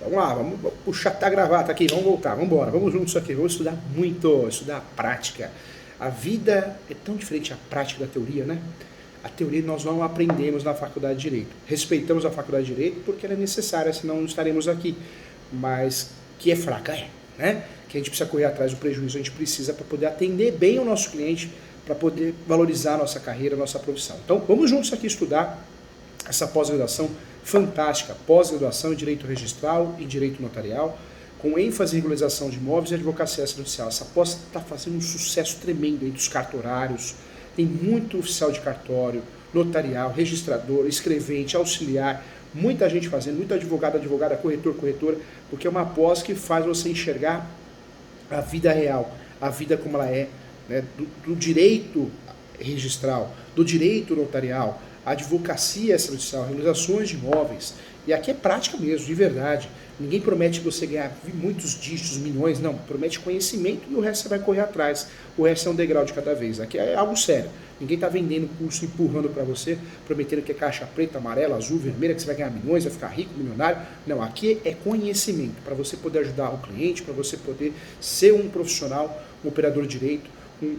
Vamos lá, vamos puxar a gravata aqui, vamos voltar, vamos embora, vamos juntos aqui, vamos estudar muito, estudar a prática. A vida é tão diferente a prática da teoria, né? A teoria nós não aprendemos na faculdade de Direito. Respeitamos a faculdade de Direito porque ela é necessária, senão não estaremos aqui. Mas que é fraca, né? Que a gente precisa correr atrás do prejuízo, a gente precisa para poder atender bem o nosso cliente, para poder valorizar a nossa carreira, a nossa profissão. Então, vamos juntos aqui estudar essa pós-graduação fantástica, pós-graduação em Direito Registral e Direito Notarial, com ênfase em regularização de imóveis e advocacia extrajudicial. Essa pós está fazendo um sucesso tremendo entre os cartorários, tem muito oficial de cartório, notarial, registrador, escrevente, auxiliar, muita gente fazendo, muito advogado, advogada, corretor, corretora, porque é uma pós que faz você enxergar a vida real, a vida como ela é, né, do direito registral, do direito notarial, advocacia extrajudicial, regularizações de imóveis. E aqui é prática mesmo, de verdade. Ninguém promete você ganhar muitos dígitos, milhões, não. Promete conhecimento e o resto você vai correr atrás. O resto é um degrau de cada vez. Aqui é algo sério. Ninguém está vendendo curso, empurrando para você, prometendo que é caixa preta, amarela, azul, vermelha, que você vai ganhar milhões, vai ficar rico, milionário. Não, aqui é conhecimento, para você poder ajudar o cliente, para você poder ser um profissional, um operador de direito,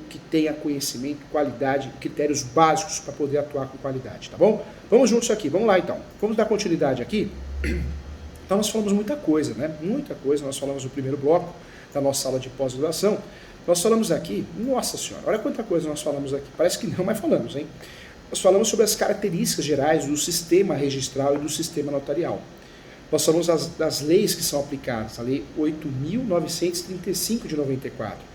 que tenha conhecimento, qualidade, critérios básicos para poder atuar com qualidade, tá bom? Vamos juntos aqui, vamos lá então. Vamos dar continuidade aqui. Então nós falamos muita coisa, né? Muita coisa, nós falamos no primeiro bloco da nossa aula de pós-graduação. Nós falamos aqui, nossa senhora, olha quanta coisa nós falamos aqui. Parece que não, mas falamos, hein? Nós falamos sobre as características gerais do sistema registral e do sistema notarial. Nós falamos das leis que são aplicadas, a Lei 8.935 de 94.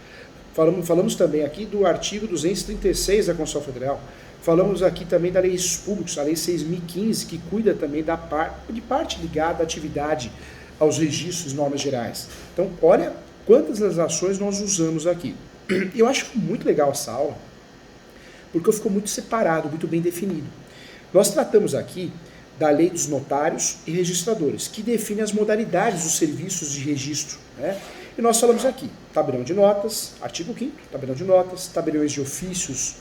Falamos também aqui do artigo 236 da Constituição Federal. Falamos aqui também da Lei Públicos, a Lei 6.015, que cuida também de parte ligada à atividade aos registros e normas gerais. Então, olha quantas legislações nós usamos aqui. Eu acho muito legal essa aula, porque ficou muito separado, muito bem definido. Nós tratamos aqui da Lei dos Notários e Registradores, que define as modalidades dos serviços de registro, né? E nós falamos aqui, tabelião de notas, artigo 5º, tabelião de notas, tabeliões de ofícios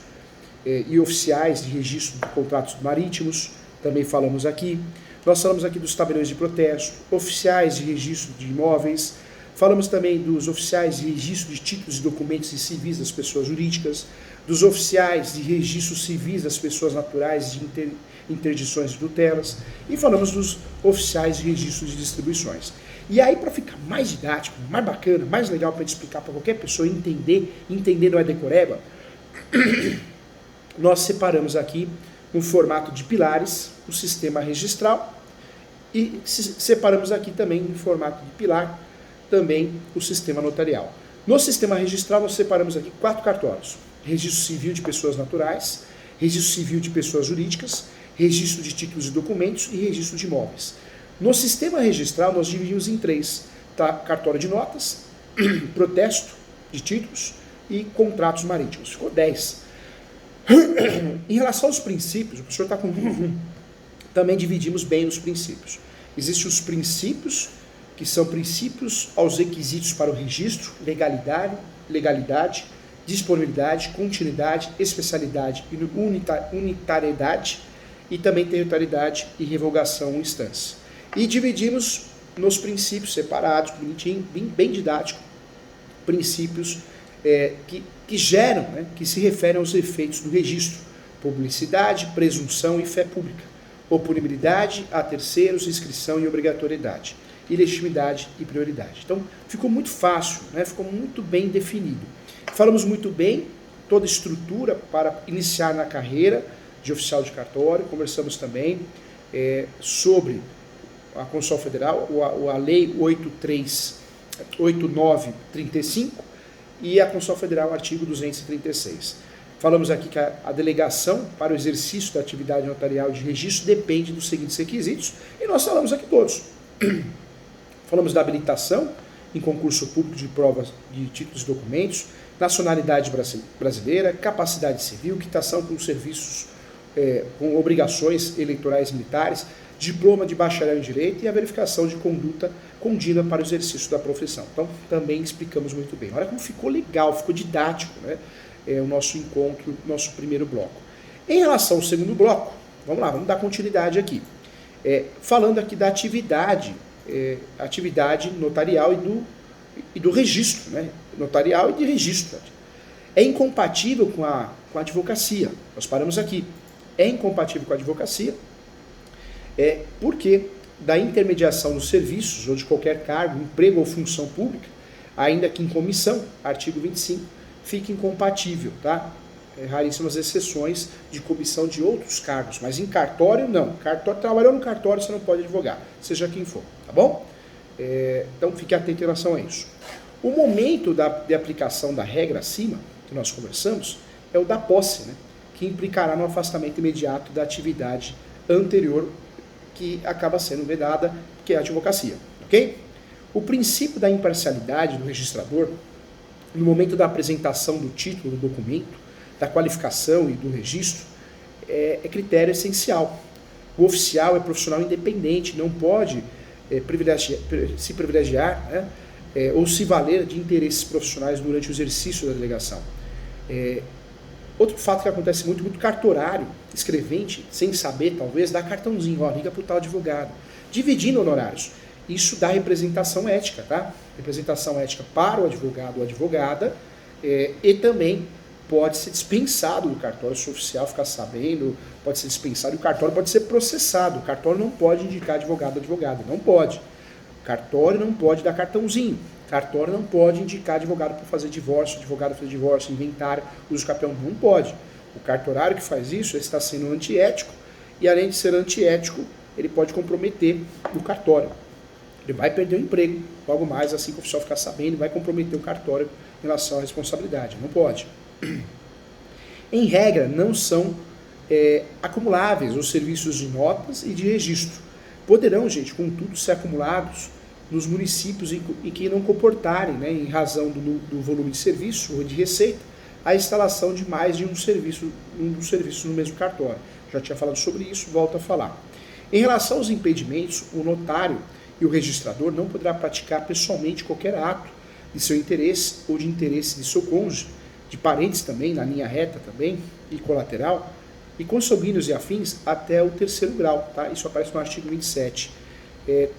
e oficiais de registro de contratos marítimos, também falamos aqui. Nós falamos aqui dos tabeliões de protesto, oficiais de registro de imóveis, falamos também dos oficiais de registro de títulos e documentos e civis das pessoas jurídicas, dos oficiais de registros civis das pessoas naturais de interdições e tutelas, e falamos dos oficiais de registro de distribuições. E aí, para ficar mais didático, mais bacana, mais legal para explicar para qualquer pessoa entender não é decoreba, nós separamos aqui no formato de pilares o sistema registral e separamos aqui também no formato de pilar também o sistema notarial. No sistema registral nós separamos aqui 4 cartórios: registro civil de pessoas naturais, registro civil de pessoas jurídicas, registro de títulos e documentos e registro de imóveis. No sistema registral, nós dividimos em 3, tá? Cartório de notas, protesto de títulos e contratos marítimos. Ficou 10. Em relação aos princípios, o professor está com... Também dividimos bem os princípios. Existem os princípios, que são princípios aos requisitos para o registro: legalidade, disponibilidade, continuidade, especialidade e unitariedade, e também territorialidade e revogação em instância. E dividimos nos princípios separados, bonitinho, bem didático, princípios que geram, né, que se referem aos efeitos do registro: publicidade, presunção e fé pública, oponibilidade a terceiros, inscrição e obrigatoriedade, e legitimidade e prioridade. Então, ficou muito fácil, né, ficou muito bem definido. Falamos muito bem toda a estrutura para iniciar na carreira de oficial de cartório. Conversamos também sobre a Constituição Federal, a Lei 8935 e a Constituição Federal, artigo 236. Falamos aqui que a delegação para o exercício da atividade notarial de registro depende dos seguintes requisitos, e nós falamos aqui todos. Falamos da habilitação em concurso público de provas de títulos e documentos, nacionalidade brasileira, capacidade civil, quitação com serviços com obrigações eleitorais militares, diploma de bacharel em Direito e a verificação de conduta contínua para o exercício da profissão. Então, também explicamos muito bem. Olha como ficou legal, ficou didático, né? O nosso encontro, nosso primeiro bloco. Em relação ao segundo bloco, vamos lá, vamos dar continuidade aqui. Falando aqui da atividade atividade notarial e do registro, né? Notarial e de registro. É incompatível com a advocacia. Nós paramos aqui. É incompatível com a advocacia, porque da intermediação dos serviços ou de qualquer cargo, emprego ou função pública, ainda que em comissão, artigo 25, fica incompatível, tá? Raríssimas exceções de comissão de outros cargos, mas em cartório não. Trabalhou no cartório, você não pode advogar, seja quem for, tá bom? Então fique atento em relação a isso. O momento de aplicação da regra acima, que nós conversamos, é o da posse, né? Que implicará no afastamento imediato da atividade anterior que acaba sendo vedada, que é a advocacia, ok? O princípio da imparcialidade do registrador, no momento da apresentação do título do documento, da qualificação e do registro, é critério essencial. O oficial é profissional independente, não pode se privilegiar, né, ou se valer de interesses profissionais durante o exercício da delegação. Outro fato que acontece muito cartorário, escrevente, sem saber talvez, dá cartãozinho, liga para o tal advogado, dividindo honorários. Isso dá representação ética, tá? Representação ética para o advogado ou advogada, e também pode ser dispensado do cartório, se o oficial ficar sabendo, pode ser dispensado e o cartório pode ser processado. O cartório não pode indicar advogado ou advogada, não pode. O cartório não pode dar cartãozinho. O cartório não pode indicar advogado para fazer divórcio, advogado para fazer divórcio, inventário, uso capião, não pode. O cartorário que faz isso está sendo antiético e além de ser antiético, ele pode comprometer o cartório. Ele vai perder o emprego, logo mais assim que o oficial ficar sabendo, vai comprometer o cartório em relação à responsabilidade, não pode. Em regra, não são acumuláveis os serviços de notas e de registro. Poderão, gente, contudo, ser acumulados nos municípios em que não comportarem, né, em razão do volume de serviço ou de receita, a instalação de mais de um dos serviços no mesmo cartório. Já tinha falado sobre isso, volto a falar. Em relação aos impedimentos, o notário e o registrador não poderá praticar pessoalmente qualquer ato de seu interesse ou de interesse de seu cônjuge, de parentes também, na linha reta também, e colateral, e consanguíneos e afins até o 3º grau, tá? Isso aparece no artigo 27.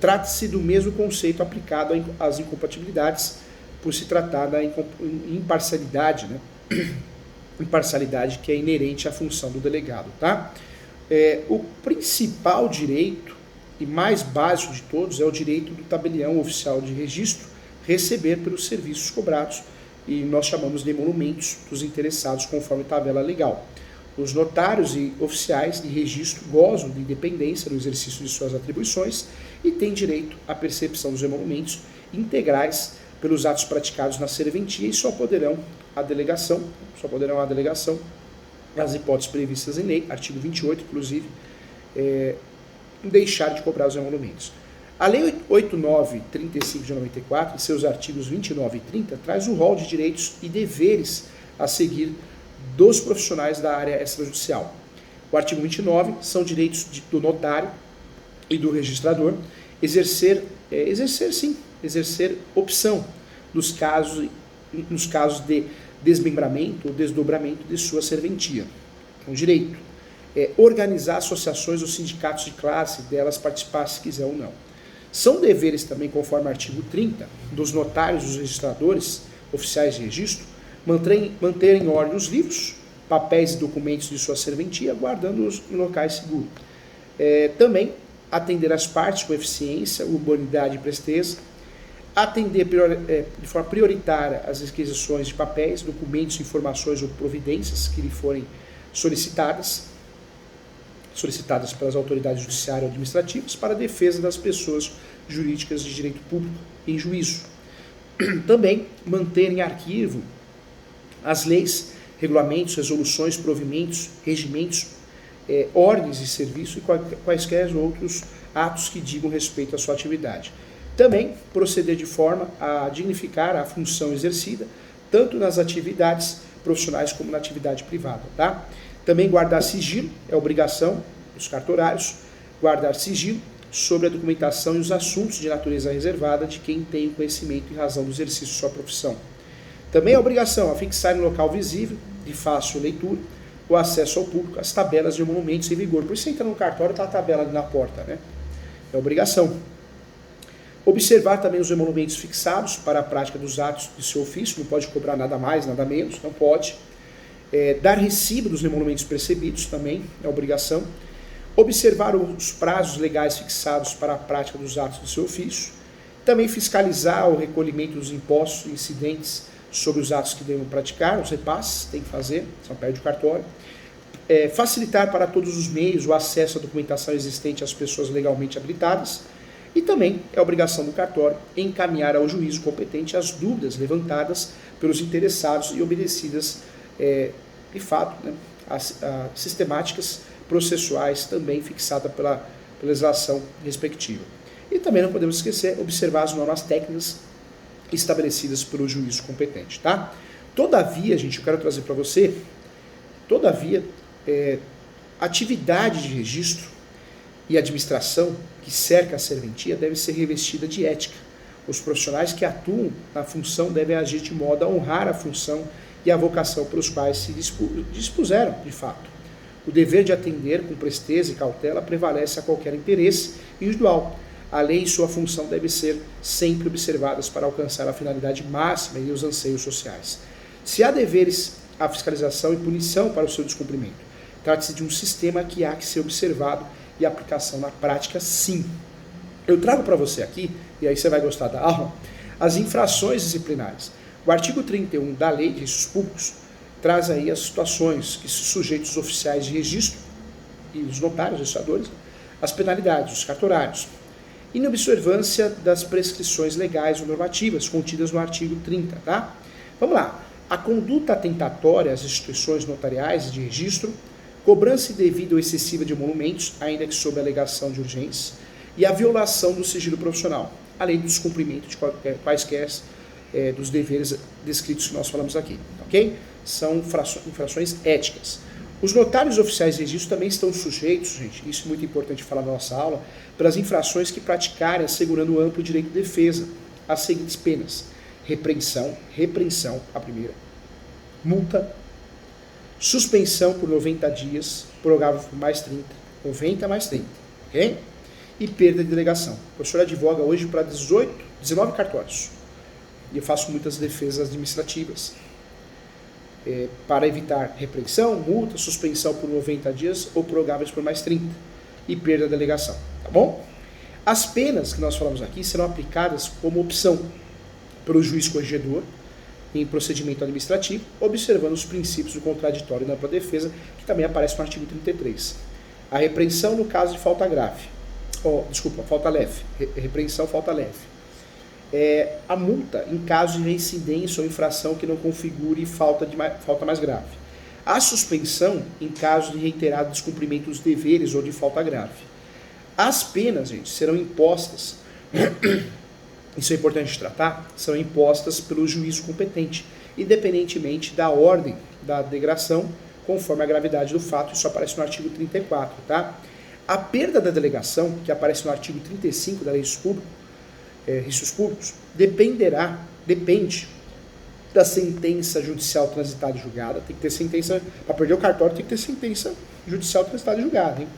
Trata-se do mesmo conceito aplicado às incompatibilidades, por se tratar da imparcialidade, né? Imparcialidade que é inerente à função do delegado, tá? O principal direito e mais básico de todos é o direito do tabelião oficial de registro receber pelos serviços cobrados, e nós chamamos de emolumentos dos interessados conforme tabela legal. Os notários e oficiais de registro gozam de independência no exercício de suas atribuições e têm direito à percepção dos emolumentos integrais pelos atos praticados na serventia e só poderão a delegação, nas hipóteses previstas em lei, artigo 28, inclusive, deixar de cobrar os emolumentos. A Lei 8.935 de 94, em seus artigos 29 e 30, traz o rol de direitos e deveres a seguir dos profissionais da área extrajudicial. O artigo 29 são direitos do notário e do registrador exercer opção nos casos de desmembramento ou desdobramento de sua serventia. É um direito. Organizar associações ou sindicatos de classe, delas participar se quiser ou não. São deveres também, conforme o artigo 30, dos notários e dos registradores, oficiais de registro, manter em ordem os livros, papéis e documentos de sua serventia, guardando-os em locais seguros. Também atender as partes com eficiência, urbanidade e presteza, atender de forma prioritária as requisições de papéis, documentos, informações ou providências que lhe forem solicitadas pelas autoridades judiciárias ou administrativas para a defesa das pessoas jurídicas de direito público em juízo. Também manter em arquivo as leis, regulamentos, resoluções, provimentos, regimentos, ordens de serviço e quaisquer outros atos que digam respeito à sua atividade. Também proceder de forma a dignificar a função exercida, tanto nas atividades profissionais como na atividade privada, tá? Também guardar sigilo, é obrigação dos cartorários, guardar sigilo sobre a documentação e os assuntos de natureza reservada de quem tem o conhecimento em razão do exercício de sua profissão. Também é obrigação afixar em local visível, de fácil leitura, o acesso ao público, as tabelas de emolumentos em vigor. Por isso você entra no cartório, está a tabela ali na porta, né? É obrigação. Observar também os emolumentos fixados para a prática dos atos de seu ofício, não pode cobrar nada mais, nada menos, não pode. Dar recibo dos emolumentos percebidos também é obrigação. Observar os prazos legais fixados para a prática dos atos do seu ofício. Também fiscalizar o recolhimento dos impostos incidentes sobre os atos que devem praticar, os repasses, tem que fazer, senão perde o cartório. Facilitar para todos os meios o acesso à documentação existente às pessoas legalmente habilitadas. E também é obrigação do cartório encaminhar ao juízo competente as dúvidas levantadas pelos interessados e obedecidas, de fato, né, as sistemáticas processuais também fixadas pela legislação respectiva. E também não podemos esquecer, observar as normas técnicas estabelecidas pelo juízo competente, tá? Todavia, gente, eu quero trazer para você, atividade de registro e administração que cerca a serventia deve ser revestida de ética. Os profissionais que atuam na função devem agir de modo a honrar a função e a vocação pelos quais se dispuseram, de fato. O dever de atender com presteza e cautela prevalece a qualquer interesse individual. A lei e sua função devem ser sempre observadas para alcançar a finalidade máxima e os anseios sociais. Se há deveres, há fiscalização e punição para o seu descumprimento. Trata-se de um sistema que há que ser observado e aplicação na prática, sim. Eu trago para você aqui, e aí você vai gostar da aula, as infrações disciplinares. O artigo 31 da Lei de Registros Públicos traz aí as situações que se sujeitam os oficiais de registro e os notários, registradores, as penalidades, os cartorários, inobservância das prescrições legais ou normativas contidas no artigo 30, tá? Vamos lá. A conduta atentatória às instituições notariais de registro, cobrança indevida ou excessiva de emolumentos, ainda que sob alegação de urgência, e a violação do sigilo profissional, além do descumprimento de quaisquer dos deveres descritos que nós falamos aqui, ok? São infrações éticas. Os notários oficiais de registro também estão sujeitos, gente, isso é muito importante falar na nossa aula, pelas infrações que praticarem assegurando o amplo direito de defesa, as seguintes penas: repreensão, a primeira, multa, suspensão por 90 dias, prorrogável por mais 30, 90 mais 30, ok? E perda de delegação. O professor advoga hoje para 19 cartórios, e eu faço muitas defesas administrativas, para evitar repreensão, multa, suspensão por 90 dias ou prorrogáveis por mais 30 e perda da delegação, tá bom? As penas que nós falamos aqui serão aplicadas como opção pelo juiz corregedor em procedimento administrativo, observando os princípios do contraditório e da ampla defesa, que também aparece no artigo 33. A repreensão no caso de falta grave, falta leve, repreensão, falta leve. A multa em caso de reincidência ou infração que não configure falta mais grave. A suspensão em caso de reiterado descumprimento dos deveres ou de falta grave. As penas, gente, serão impostas, isso é importante de tratar, são impostas pelo juízo competente, independentemente da ordem da degradação, conforme a gravidade do fato, isso aparece no artigo 34, tá? A perda da delegação, que aparece no artigo 35 da Lei de Registros Públicos, depende da sentença judicial transitada e julgada. Tem que ter sentença, para perder o cartório tem que ter sentença judicial transitada e julgada, hein?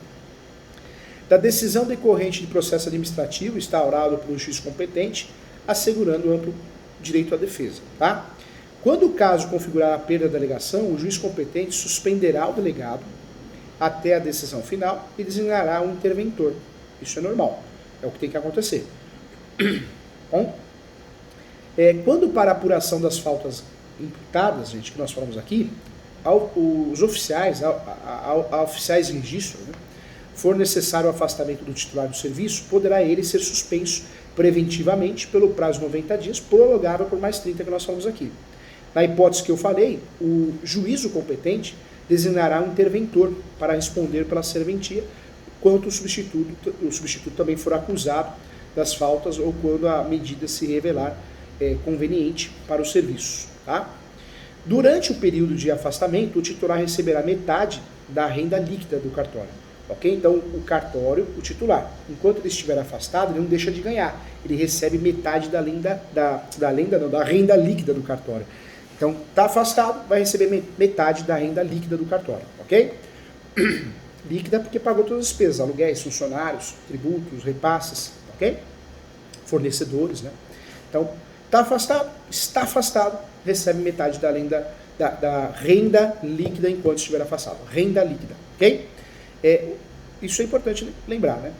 Da decisão decorrente de processo administrativo instaurado pelo juiz competente, assegurando amplo direito à defesa, tá? Quando o caso configurar a perda da delegação, o juiz competente suspenderá o delegado até a decisão final e designará um interventor. Isso é normal, é o que tem que acontecer. Bom, quando para a apuração das faltas imputadas, gente, que nós falamos aqui, os oficiais, oficiais de registro, né, for necessário o afastamento do titular do serviço, poderá ele ser suspenso preventivamente pelo prazo de 90 dias, prorrogável por mais 30 que nós falamos aqui. Na hipótese que eu falei, o juízo competente designará um interventor para responder pela serventia, quanto o substituto também for acusado das faltas ou quando a medida se revelar conveniente para o serviço, tá? Durante o período de afastamento, o titular receberá metade da renda líquida do cartório, ok? Então, o cartório, o titular, enquanto ele estiver afastado, ele não deixa de ganhar, ele recebe metade da renda líquida do cartório. Então, está afastado, vai receber metade da renda líquida do cartório, ok? Líquida porque pagou todas as despesas, aluguéis, funcionários, tributos, repasses, ok? fornecedores, né? Então, está afastado, recebe metade da renda líquida enquanto estiver afastado. Renda líquida, ok? Isso é importante lembrar, né?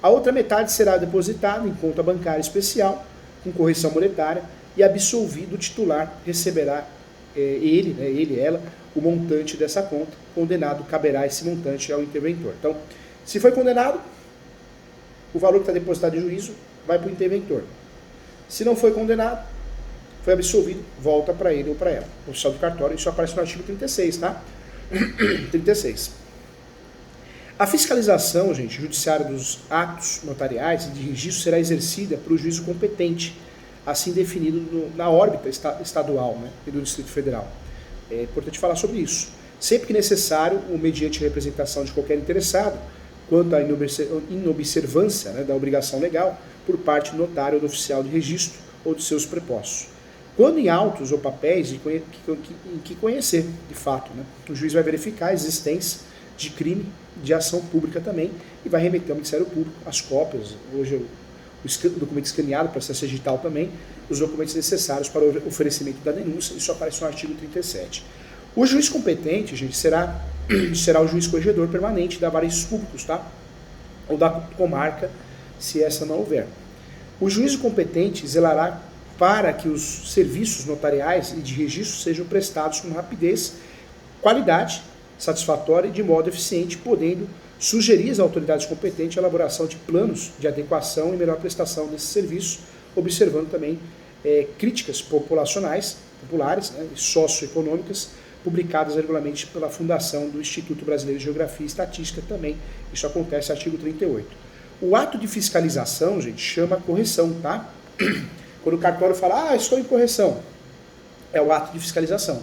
A outra metade será depositada em conta bancária especial, com correção monetária, e absolvido o titular receberá ela, o montante dessa conta. Condenado, caberá esse montante ao interventor. Então, se foi condenado, o valor que está depositado em juízo vai para o interventor. Se não foi condenado, foi absolvido, volta para ele ou para ela. O oficial do cartório, isso aparece no artigo 36, tá? 36. A fiscalização, gente, judiciária dos atos notariais e de registro será exercida pelo juízo competente, assim definido na órbita estadual, né, e do Distrito Federal. É importante falar sobre isso. Sempre que necessário, ou mediante representação de qualquer interessado, quanto à inobservância, né, da obrigação legal por parte do notário ou do oficial de registro ou de seus prepostos. Quando em autos ou papéis em que conhecer, de fato, né, o juiz vai verificar a existência de crime, de ação pública também, e vai remeter ao Ministério Público as cópias, hoje o documento escaneado, processo digital também, os documentos necessários para o oferecimento da denúncia. Isso aparece no artigo 37. O juiz competente, gente, será o juiz corregedor permanente da vara públicos, tá? Ou da comarca, se essa não houver. O juízo competente zelará para que os serviços notariais e de registro sejam prestados com rapidez, qualidade satisfatória e de modo eficiente, podendo sugerir às autoridades competentes a elaboração de planos de adequação e melhor prestação desses serviços, observando também críticas populares, né, e socioeconômicas, publicadas regularmente pela Fundação do Instituto Brasileiro de Geografia e Estatística também. Isso acontece no artigo 38. O ato de fiscalização, gente, chama correção, tá? Quando o cartório fala, estou em correção, é o ato de fiscalização.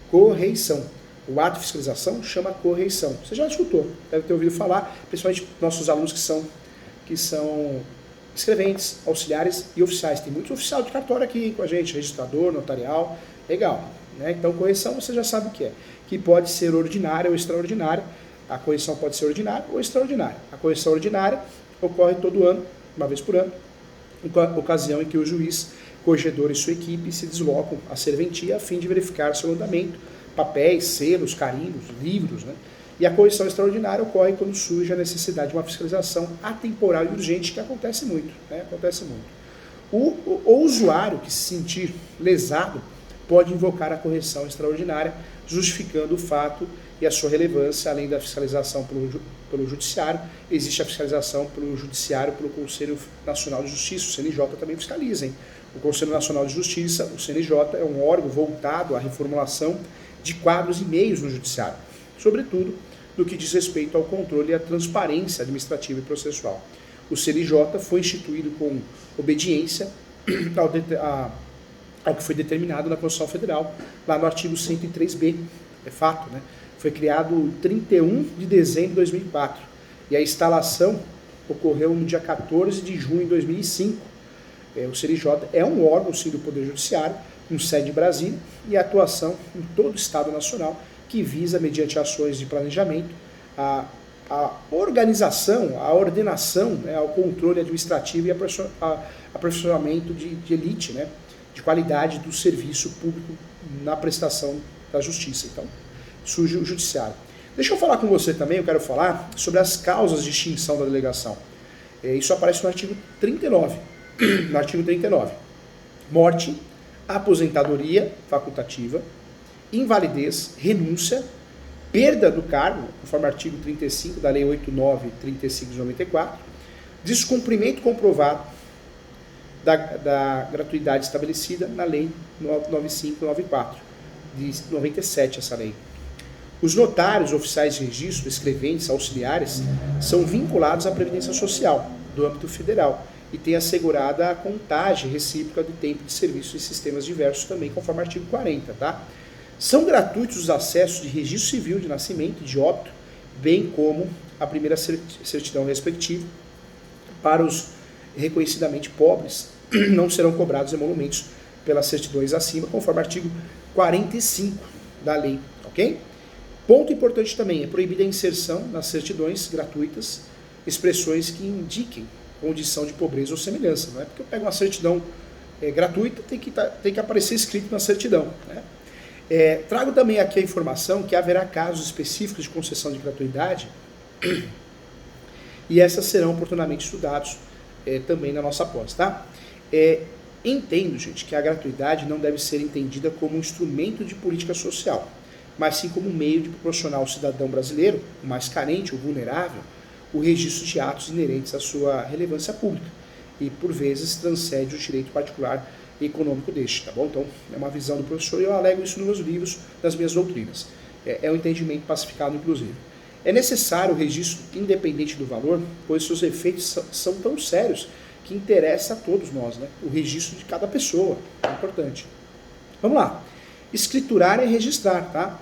Correição. O ato de fiscalização chama correição. Você já escutou, deve ter ouvido falar, principalmente nossos alunos que são escreventes, auxiliares e oficiais. Tem muitos oficiais de cartório aqui com a gente, registrador, notarial, legal. Né? Então, correção você já sabe o que é. Que pode ser ordinária ou extraordinária. A correção pode ser ordinária ou extraordinária. A correção ordinária ocorre todo ano, uma vez por ano, ocasião em que o juiz, corregedor e sua equipe se deslocam à serventia a fim de verificar seu andamento, papéis, selos, carimbos, livros, né? E a correção extraordinária ocorre quando surge a necessidade de uma fiscalização atemporal e urgente, que acontece muito, né? Acontece muito. O usuário que se sentir lesado pode invocar a correção extraordinária, justificando o fato e a sua relevância, além da fiscalização pelo judiciário, existe a fiscalização pelo judiciário, pelo Conselho Nacional de Justiça, o CNJ também fiscaliza, hein? O Conselho Nacional de Justiça, o CNJ, é um órgão voltado à reformulação de quadros e meios no judiciário, sobretudo no que diz respeito ao controle e à transparência administrativa e processual. O CNJ foi instituído com obediência ao que foi determinado na Constituição Federal, lá no artigo 103b, é fato, né? Foi criado em 31 de dezembro de 2004, e a instalação ocorreu no dia 14 de junho de 2005. O CNJ é um órgão, sim, do Poder Judiciário, com sede em Brasília, e atuação em todo o Estado Nacional, que visa, mediante ações de planejamento, a organização, a ordenação, né, ao controle administrativo e aperfeiçoamento de elite, né, de qualidade do serviço público na prestação da justiça. Então, surge o judiciário. Deixa eu falar com você também, eu quero falar sobre as causas de extinção da delegação. Isso aparece no artigo 39. No artigo 39. Morte, aposentadoria facultativa, invalidez, renúncia, perda do cargo, conforme o artigo 35 da Lei 8.935 de 94, descumprimento comprovado da gratuidade estabelecida na Lei 9594 de 97, essa lei. Os notários, oficiais de registro, escreventes, auxiliares, são vinculados à Previdência Social do âmbito federal e têm assegurada a contagem recíproca do tempo de serviço em sistemas diversos também, conforme o artigo 40, tá? São gratuitos os acessos de registro civil de nascimento e de óbito, bem como a primeira certidão respectiva. Para os reconhecidamente pobres, não serão cobrados emolumentos pelas certidões acima, conforme o artigo 45 da lei, ok? Ponto importante também, é proibida a inserção nas certidões gratuitas expressões que indiquem condição de pobreza ou semelhança. Não é porque eu pego uma certidão gratuita, tem que aparecer escrito na certidão. Né? Trago também aqui a informação que haverá casos específicos de concessão de gratuidade e essas serão oportunamente estudados também na nossa pós. Tá? Entendo, gente, que a gratuidade não deve ser entendida como um instrumento de política social, mas sim como um meio de proporcionar ao cidadão brasileiro, o mais carente ou vulnerável, o registro de atos inerentes à sua relevância pública e, por vezes, transcende o direito particular e econômico deste, tá bom? Então, é uma visão do professor e eu alego isso nos meus livros, nas minhas doutrinas. É um entendimento pacificado, inclusive. É necessário o registro independente do valor, pois seus efeitos são tão sérios que interessa a todos nós, né? O registro de cada pessoa, é importante. Vamos lá. Escriturar é registrar, tá?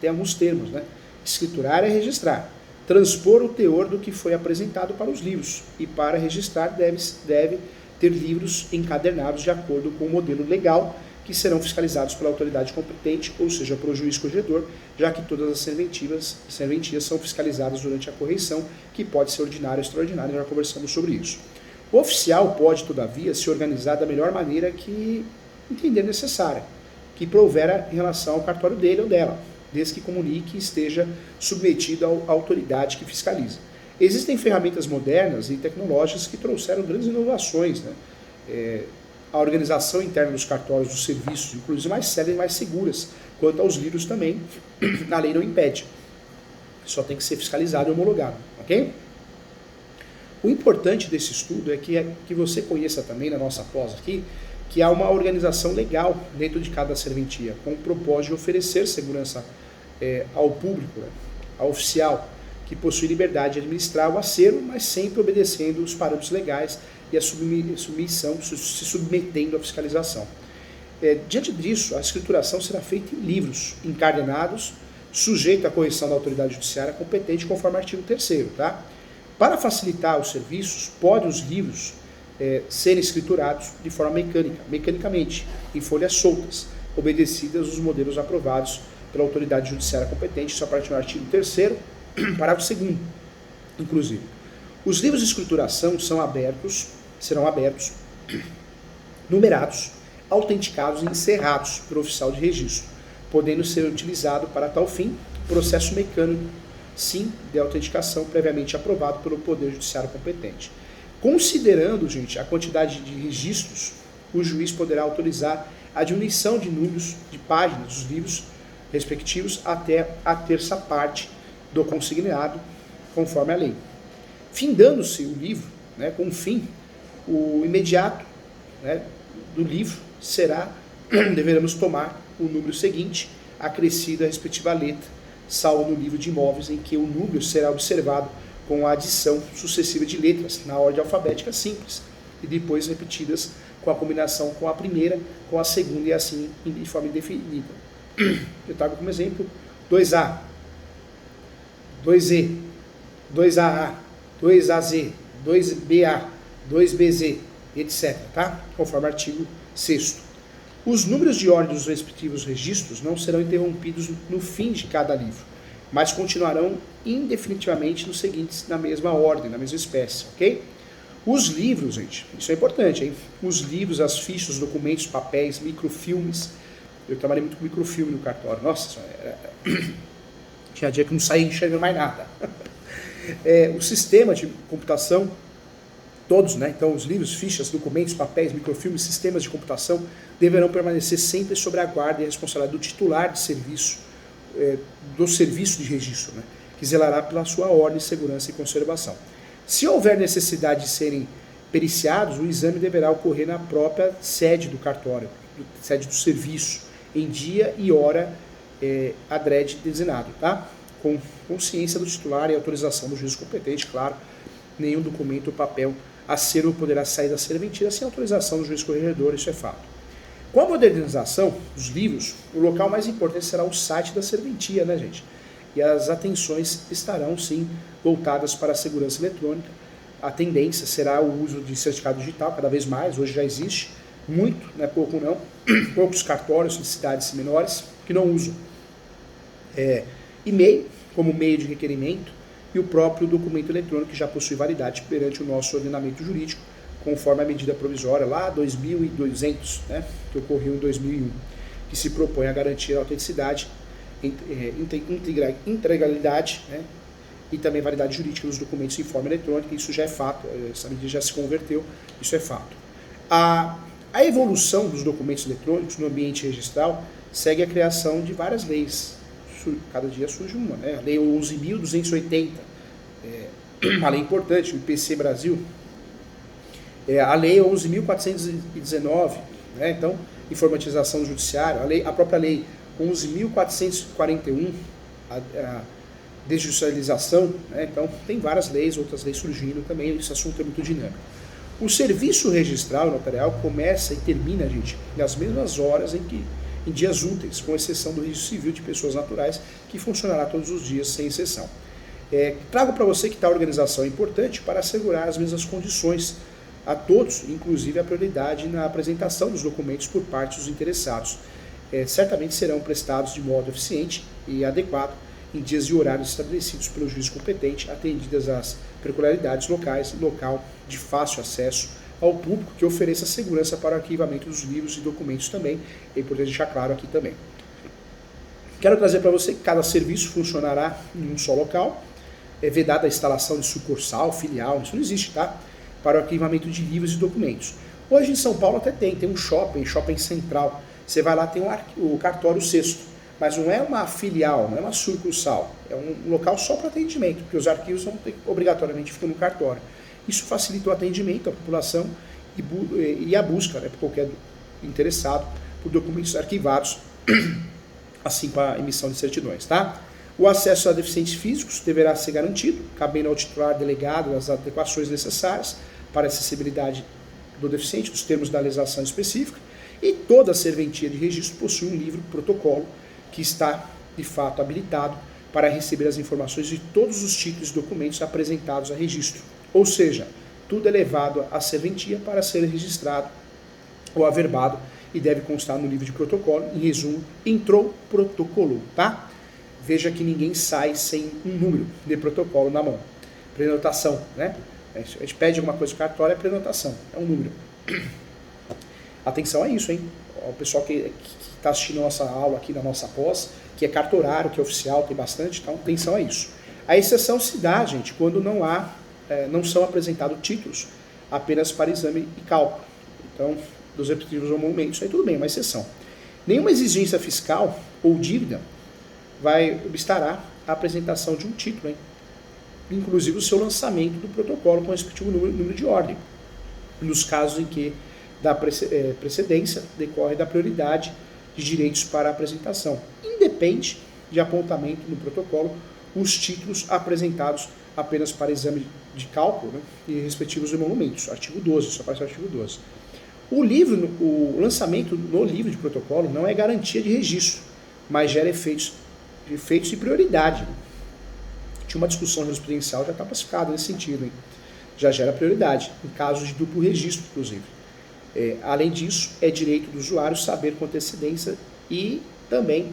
Tem alguns termos, né? Escriturar é registrar. Transpor o teor do que foi apresentado para os livros. E para registrar deve ter livros encadernados de acordo com o modelo legal que serão fiscalizados pela autoridade competente, ou seja, pelo juiz corregedor, já que todas as serventias são fiscalizadas durante a correição, que pode ser ordinária ou extraordinária, já conversamos sobre isso. O oficial pode, todavia, se organizar da melhor maneira que entender necessária, que provera em relação ao cartório dele ou dela, desde que comunique e esteja submetido à autoridade que fiscaliza. Existem ferramentas modernas e tecnológicas que trouxeram grandes inovações, né? A organização interna dos cartórios dos serviços, inclusive mais sérias e mais seguras, quanto aos livros também, a lei não impede. Só tem que ser fiscalizado e homologado, ok? O importante desse estudo é que você conheça também, na nossa pós aqui, que há uma organização legal dentro de cada serventia, com o propósito de oferecer segurança ao público, né, ao oficial, que possui liberdade de administrar o acervo, mas sempre obedecendo os parâmetros legais e a submissão, se submetendo à fiscalização. Diante disso, a escrituração será feita em livros, encadernados, sujeito à correção da autoridade judiciária competente, conforme o artigo 3º, tá? Para facilitar os serviços, podem os livros serem escriturados de forma mecanicamente, em folhas soltas, obedecidas os modelos aprovados pela autoridade judiciária competente, isso a partir do artigo 3º, parágrafo 2º, inclusive. Os livros de escrituração serão abertos, numerados, autenticados e encerrados pelo oficial de registro, podendo ser utilizado para tal fim processo mecânico, sim, de autenticação previamente aprovado pelo Poder Judiciário competente. Considerando, gente, a quantidade de registros, o juiz poderá autorizar a diminuição de números de páginas dos livros respectivos até a terça parte do consignado, conforme a lei. Findando-se o livro, né, com o fim, o imediato, né, do livro deveremos tomar o número seguinte, acrescido a respectiva letra, salvo no livro de imóveis, em que o número será observado com a adição sucessiva de letras na ordem alfabética simples, e depois repetidas com a combinação com a primeira, com a segunda e assim de forma indefinida. Eu trago como exemplo 2A, 2E, 2AA, 2AZ, 2BA, 2BZ, etc., tá? Conforme o artigo 6º. Os números de ordem dos respectivos registros não serão interrompidos no fim de cada livro, mas continuarão indefinitivamente nos seguintes, na mesma ordem, na mesma espécie, ok? Os livros, gente, isso é importante, hein? Os livros, as fichas, os documentos, papéis, microfilmes. Eu trabalhei muito com microfilme no cartório. Nossa, tinha dia que não saía enxergando mais nada. O sistema de computação, todos, né? Então, os livros, fichas, documentos, papéis, microfilmes, sistemas de computação deverão permanecer sempre sob a guarda e a responsabilidade do titular de serviço, do serviço de registro, né? Que zelará pela sua ordem, segurança e conservação. Se houver necessidade de serem periciados, o exame deverá ocorrer na própria sede do cartório, sede do serviço, em dia e hora adrede designado, tá? Com consciência do titular e autorização do juiz competente, claro, nenhum documento ou papel acervo poderá sair da serventia sem autorização do juiz corregedor, isso é fato. Com a modernização dos livros, o local mais importante será o site da serventia, né, gente? E as atenções estarão, sim, voltadas para a segurança eletrônica. A tendência será o uso de certificado digital, cada vez mais, hoje já existe, muito, não é pouco não, poucos cartórios de cidades menores que não usam e-mail como meio de requerimento, e o próprio documento eletrônico que já possui validade perante o nosso ordenamento jurídico, conforme a medida provisória lá 2200, né, que ocorreu em 2001, que se propõe a garantir a autenticidade, integralidade, né, e também validade jurídica dos documentos em forma eletrônica. Isso já é fato, essa medida já se converteu, isso é fato. A evolução dos documentos eletrônicos no ambiente registral segue a criação de várias leis. Cada dia surge uma, né? A Lei 11.280, uma lei importante, o IPC Brasil. A Lei 11.419, né? Então, informatização do judiciário. A própria Lei 11.441, a desjudicialização, né? Então, tem várias leis, outras leis surgindo também, esse assunto é muito dinâmico. O serviço registral e notarial começa e termina, gente, nas mesmas horas em dias úteis, com exceção do registro civil de pessoas naturais, que funcionará todos os dias, sem exceção. Trago para você que tal organização é importante para assegurar as mesmas condições a todos, inclusive a prioridade na apresentação dos documentos por parte dos interessados. Certamente serão prestados de modo eficiente e adequado em dias e horários estabelecidos pelo juiz competente, atendidas as peculiaridades locais, local de fácil acesso ao público, que ofereça segurança para o arquivamento dos livros e documentos também. É importante deixar claro aqui também. Quero trazer para você que cada serviço funcionará em um só local, é vedada a instalação de sucursal, filial, isso não existe, tá? Para o arquivamento de livros e documentos. Hoje em São Paulo até tem um shopping central. Você vai lá, tem o cartório sexto. Mas não é uma filial, não é uma sucursal, é um local só para atendimento, porque os arquivos vão ter, obrigatoriamente ficam no cartório. Isso facilita o atendimento à população e a busca, né, por qualquer interessado por documentos arquivados, assim para a emissão de certidões. Tá? O acesso a deficientes físicos deverá ser garantido, cabendo ao titular delegado as adequações necessárias para a acessibilidade do deficiente, nos termos da legislação específica, e toda a serventia de registro possui um livro protocolo que está, de fato, habilitado para receber as informações de todos os títulos e documentos apresentados a registro. Ou seja, tudo é levado à serventia para ser registrado ou averbado e deve constar no livro de protocolo. Em resumo, entrou, protocolou, tá? Veja que ninguém sai sem um número de protocolo na mão. Prenotação, né? A gente pede alguma coisa do cartório, é prenotação, é um número. Atenção a isso, hein? O pessoal que está assistindo a nossa aula aqui na nossa pós, que é cartorário, que é oficial, tem bastante, então atenção a isso. A exceção se dá, gente, quando não são apresentados títulos apenas para exame e cálculo. Então, dos respectivos emolumentos, aí tudo bem, uma exceção. Nenhuma exigência fiscal ou dívida vai obstará a apresentação de um título, hein? Inclusive o seu lançamento do protocolo com o respectivo número de ordem, nos casos em que da precedência decorre da prioridade de direitos para a apresentação. Independe de apontamento no protocolo os títulos apresentados apenas para exame de cálculo, né, e respectivos emolumentos. Artigo 12, só aparece o artigo 12. O lançamento no livro de protocolo não é garantia de registro, mas gera efeitos de prioridade. Tinha uma discussão jurisprudencial, já está pacificada nesse sentido, hein? Já gera prioridade, em casos de duplo registro, inclusive. Além disso, é direito do usuário saber com antecedência e também,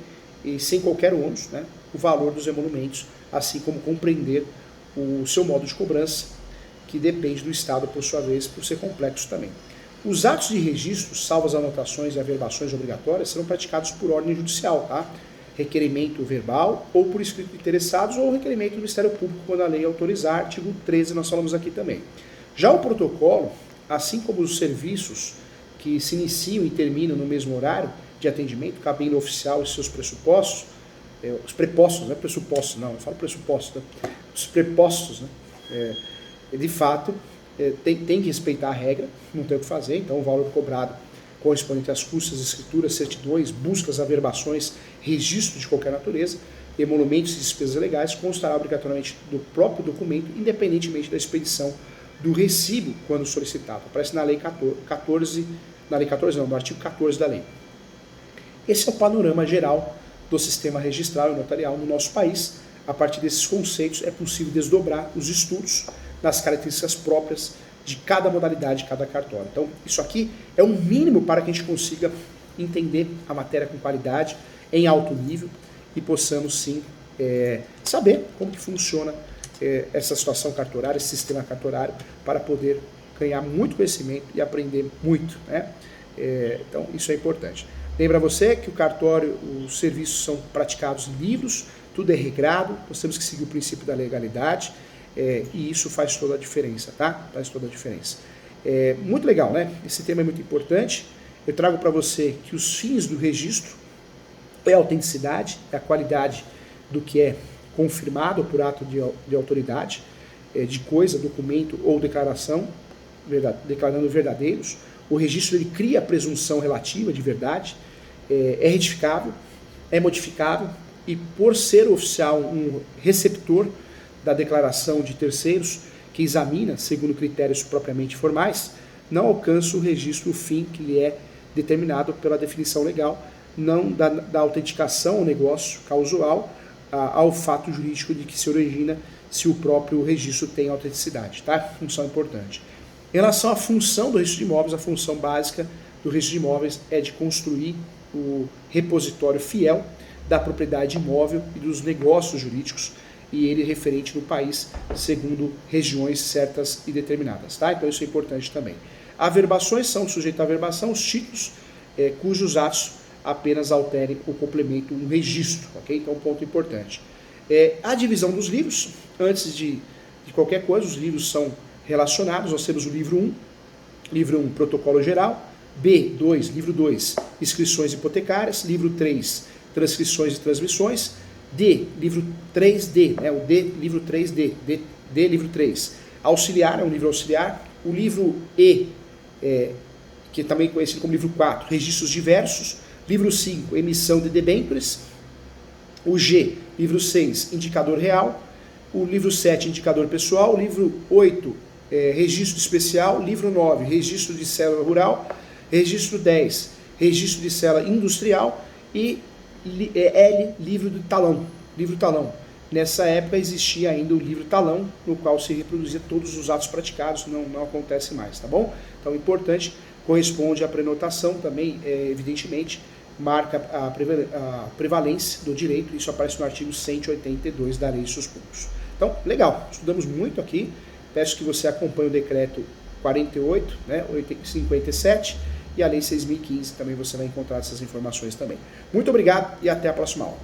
sem qualquer ônus, né, o valor dos emolumentos, assim como compreender o seu modo de cobrança, que depende do Estado, por sua vez, por ser complexo também. Os atos de registro, salvo as anotações e averbações obrigatórias, serão praticados por ordem judicial, tá? Requerimento verbal ou por escrito de interessados ou requerimento do Ministério Público quando a lei autorizar, artigo 13, nós falamos aqui também. Já o protocolo, assim como os serviços que se iniciam e terminam no mesmo horário de atendimento, cabendo ao oficial e seus pressupostos, os prepostos, não é pressupostos, não, eu falo pressupostos, né? Os prepostos, né? De fato, tem que respeitar a regra, não tem o que fazer, então o valor cobrado correspondente às custas, escrituras, certidões, buscas, averbações, registro de qualquer natureza, emolumentos e despesas legais constará obrigatoriamente do próprio documento, independentemente da expedição do recibo quando solicitado. Aparece na lei 14, no artigo 14 da lei. Esse é o panorama geral do sistema registral e notarial no nosso país. A partir desses conceitos é possível desdobrar os estudos nas características próprias de cada modalidade, de cada cartório. Então, isso aqui é um mínimo para que a gente consiga entender a matéria com qualidade, em alto nível, e possamos sim saber como que funciona essa situação cartorária, esse sistema cartorário, para poder ganhar muito conhecimento e aprender muito, né? Então, isso é importante. Lembra você que o cartório, os serviços são praticados em livros, tudo é regrado, nós temos que seguir o princípio da legalidade, e isso faz toda a diferença, tá? Faz toda a diferença. Muito legal, né? Esse tema é muito importante. Eu trago para você que os fins do registro é a autenticidade, é a qualidade do que é confirmado por ato de autoridade, de coisa, documento ou declaração, declarando verdadeiros. O registro ele cria a presunção relativa de verdade, é retificável, é modificável e, por ser oficial um receptor da declaração de terceiros que examina segundo critérios propriamente formais, não alcança o registro o fim que lhe é determinado pela definição legal, não da autenticação ao negócio causal ao fato jurídico de que se origina se o próprio registro tem autenticidade, tá? Função importante. Em relação à função do registro de imóveis, a função básica do registro de imóveis é de construir o repositório fiel da propriedade imóvel e dos negócios jurídicos, e ele referente no país, segundo regiões certas e determinadas, tá? Então isso é importante também. Averbações são sujeitos à averbação os títulos cujos atos apenas alterem ou complementem um registro, ok? Então, um ponto importante. A divisão dos livros, antes de qualquer coisa, os livros são relacionados, nós temos o livro 1, protocolo geral, B2, livro 2, inscrições hipotecárias, livro 3, transcrições e transmissões, D, livro 3D, né, o D, livro 3D, D, livro 3, auxiliar, é um livro auxiliar, o livro E, que é também conhecido como livro 4, registros diversos, livro 5, emissão de debêntures, o G, livro 6, indicador real, o livro 7, indicador pessoal, o livro 8, registro especial, livro 9, registro de célula rural, registro 10, registro de célula industrial e L, livro do talão, livro talão. Nessa época existia ainda o livro talão, no qual se reproduzia todos os atos praticados, não acontece mais, tá bom? Então, importante, corresponde à prenotação também, evidentemente, marca a prevalência do direito, isso aparece no artigo 182 da Lei de seus Públicos. Então, legal, estudamos muito aqui, peço que você acompanhe o decreto 48, né, 57, e a Lei 6.015, também você vai encontrar essas informações também. Muito obrigado e até a próxima aula.